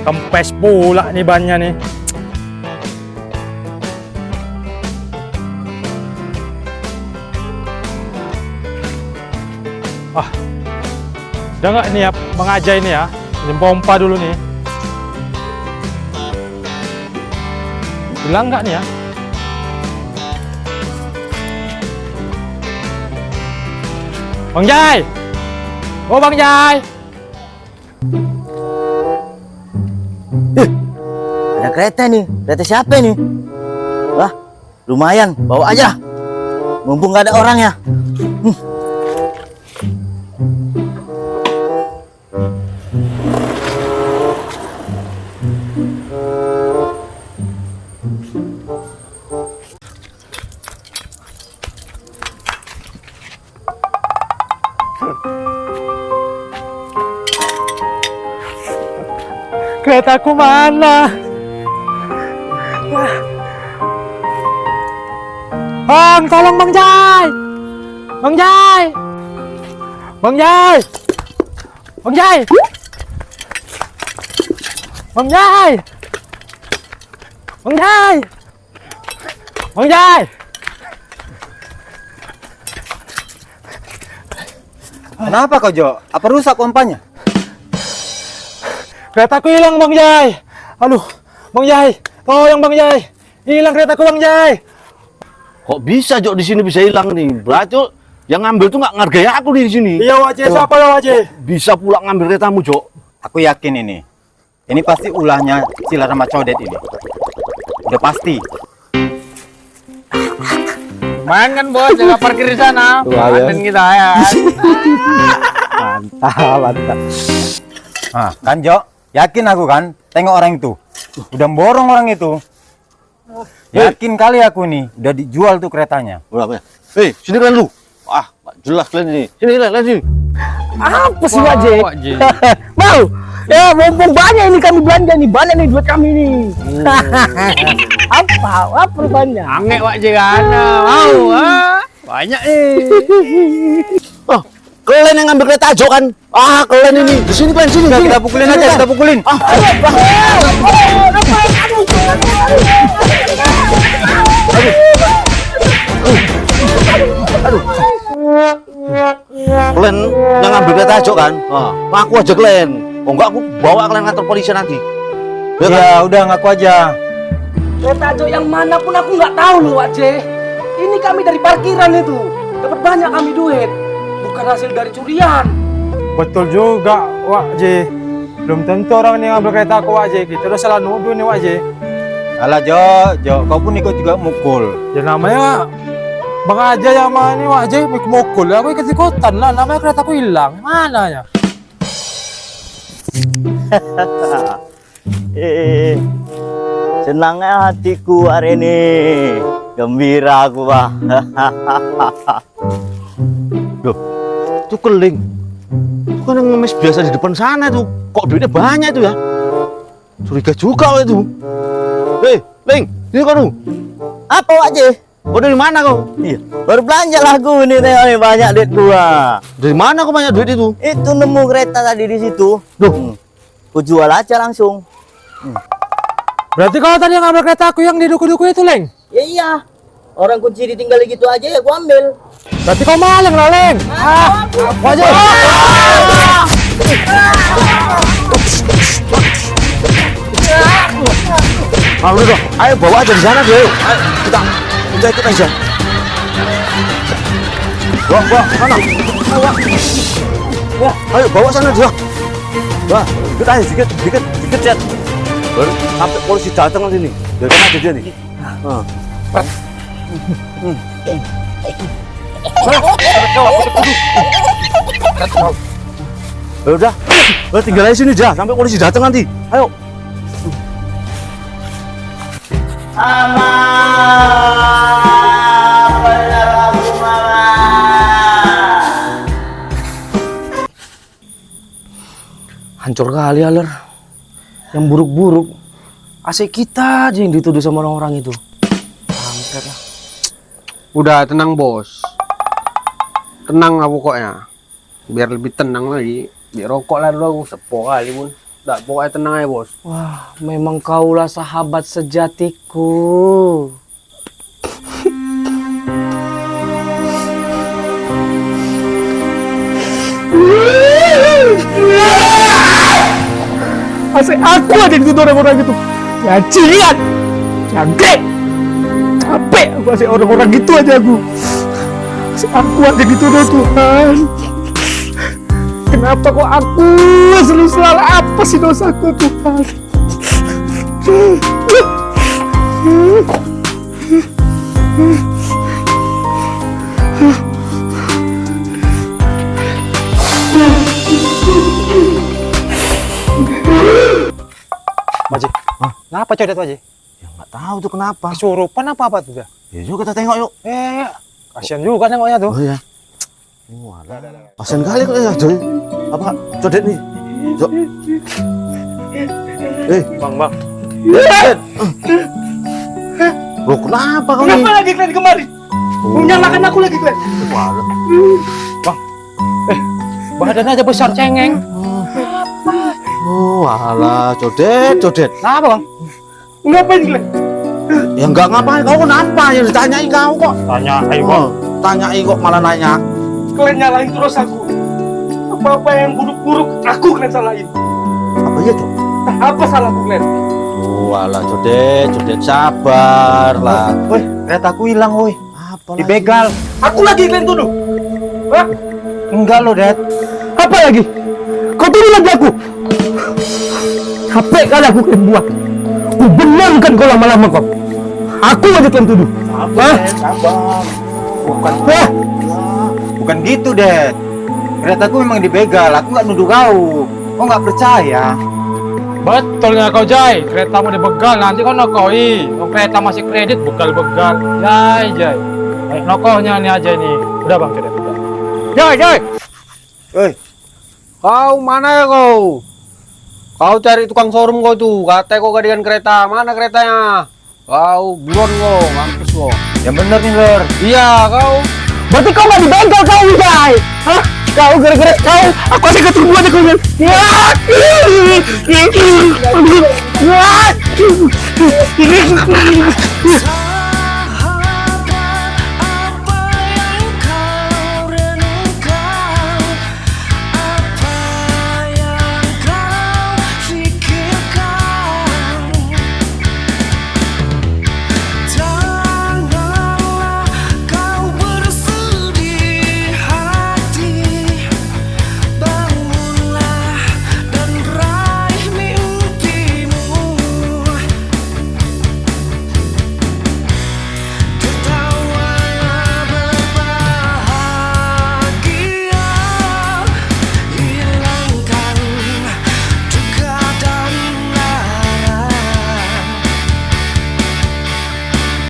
Kempes pula nih bannya nih. Udah nggak ini ya, Bang Ajay ini ya. Ini pompa dulu nih. Hilang nggak nih ya? Bang Jai! Oh Bang Jai! Ada kereta nih. Kereta siapa nih? Wah, lumayan. Bawa aja. Mumpung nggak ada orangnya. Keretaku mana? Bang, tolong Bang Jai! Bang Jai! Bang Jai! Bang Jai! Bang Jai! Bang Jai! Bang Jai! Kenapa kau, Jo? Apa rusak pompanya? Keretaku hilang Bang Jai. Aduh, Bang Jai, tolong Bang Jai. Hilang keretaku Bang Jai. Kok bisa Jok di sini bisa hilang nih? Berarti yang ngambil tuh nggak ngargai aku di sini. Iya Wak Jai, siapa ya Wak Jai? Bisa pula ngambil keretamu Jok. Aku yakin ini. Ini pasti ulahnya si Larama Codet ini. Udah pasti. Main kan bos, jaga parkir di sana. Main kita ya. Mantap. Ah, kan Jo? Yakin aku kan? Tengok orang itu. Udah borong orang itu. Yakin kali aku nih. Udah dijual tuh keretanya. Berapa ya? Hei, sini kalian lu. Ah, jelas kalian ini. Sini kalian sini. Apa sih Wak Jai? Mau? Ya, mumpung banyak ini kami belanja nih. Banyak nih duit kami nih. Apa rupanya? Ange Wak Jai kan. Mau banyak nih. Oh, kalian yang ngambil kereta Jok kan? Ah, kalian ini. Di sini kalian sini. Udah, kita pukulin aja, kita pukulin. Kalian yang ngambil kereta Jok kan? Ah, ngaku aja kalian. Oh enggak, aku bawa kalian kantor polisi nanti. Ya kan? Ya, udah ngaku aja. Kereta Jo yang mana pun aku nggak tahu loh Wak Jai. Ini kami dari parkiran itu. Dapat banyak kami duit. Bukan hasil dari curian. Betul juga Wak Jai. Belum tentu orang ini ngambil kereta aku Wak Jai. Kita udah salah nuduh nih Wak Jai. Alah Jo, kau pun ikut juga mukul. Ya namanya Bang Ajay yang mana nih Wak Jai mukul. Aku ikut-ikutan lah. Namanya keretaku hilang. Mana ya? Senangnya hatiku hari ini. Gembira aku, Pak. Loh, itu keling. Itu kan yang ngemis biasa di depan sana tuh. Kok duitnya banyak itu ya? Curiga juga itu. Hei, Ling, ini kau tuh. Apa Wak Jai? Kau dari mana kau? Iya, baru belanja lah aku nih, tengok nih banyak duit gua. Dari mana kau banyak duit itu? Itu nemu kereta tadi di situ. Duh, Ku jual aja langsung. Berarti kau tadi yang ngambil kereta aku yang di duku-duku itu, Leng? Ya iya. Orang kunci ditinggal gitu aja ya gua ambil. Berarti kau maling lah, Leng. Wak Jai. ah, udah, ayo bawa aja di sana deh. Ayo, kita ikut aja. Wah, mana? Ayo bawa sana dia. Wah, kita aja dikit ya. Baru sampai polisi datang nanti nih. Biar kan ada dia nih. Ya udah, tinggal aja sini aja sampai polisi datang nanti. Ayo. Hancur kali Aler. Yang buruk-buruk. Asik kita aja yang dituduh sama orang-orang itu. Kampret lah. Udah tenang bos. Tenang lah pokoknya. Biar lebih tenang lagi. Biar rokok lah dulu. Sepo kali pun. Dah, pokoknya tenang aja bos. Wah, memang kaulah sahabat sejatiku. Asik aku aja dituduh orang-orang itu. Cacingan. Cangkrik. Capek aku asik orang-orang gitu aja aku. Asik aku aja dituduh Tuhan. Kenapa kok aku selalu salah? Apa sih dosaku Tuhan? Baji. Kenapa codet Baji? Ya nggak tahu tuh kenapa. Kesurupan apa tuh dia? Ya yuk kita tengok yuk. Kasihan juga nengoknya tuh. Oh ya. Wah, kasian kali kok ya, Joy. Apa Codet nih? Jo. Bang. Codet. Loh, kenapa kau Kenapa nih? lagi kalian kemari? Menyalahkan aku lagi kalian? Walah. Badannya aja besar cengeng. Oh, alah, Codet. Kenapa bang? Ngapain kalian? Ya enggak ngapain, kau kenapa? Yang ditanyai kau kok. Tanya, Tanyai kok malah nanya. Kalian nyalahin terus aku. Apa-apa yang buruk-buruk aku kalian salahin. Apa ya, Cok? Apa salahku kalian? Oh, alah, Codet sabar lah. Woi, keretaku hilang woi. Apa lagi? Dibegal. Aku lagi kalian tuduh. Hah? Enggak lo, Det. Apa lagi? Kau tuduh lagi aku. Capek kali aku kalian buat. Ku benamkan kau lama-lama kau. Aku aja kalian tuduh. Sabar. Bukan gitu, Det. Keretaku memang dibegal. Aku nggak nuduh kau. Kau nggak percaya? Betulnya kau Jai, keretamu dibegal nanti kau nokoi. Kau kereta masih kredit begal-begal. Jai. Nokohnya ini aja nih. Udah bang, codet. Jai! Woi, Kau mana ya kau? Kau cari tukang showroom kau tuh. Katanya kau gantian kereta. Mana keretanya? Kau buron kau, mampus kau. yang bener nih, Lur. Iya, kau. Berarti kau nggak dibegal kau, Jai? Hah? Kau gara-gara kau, aku asik ketemu aja kau. Ya!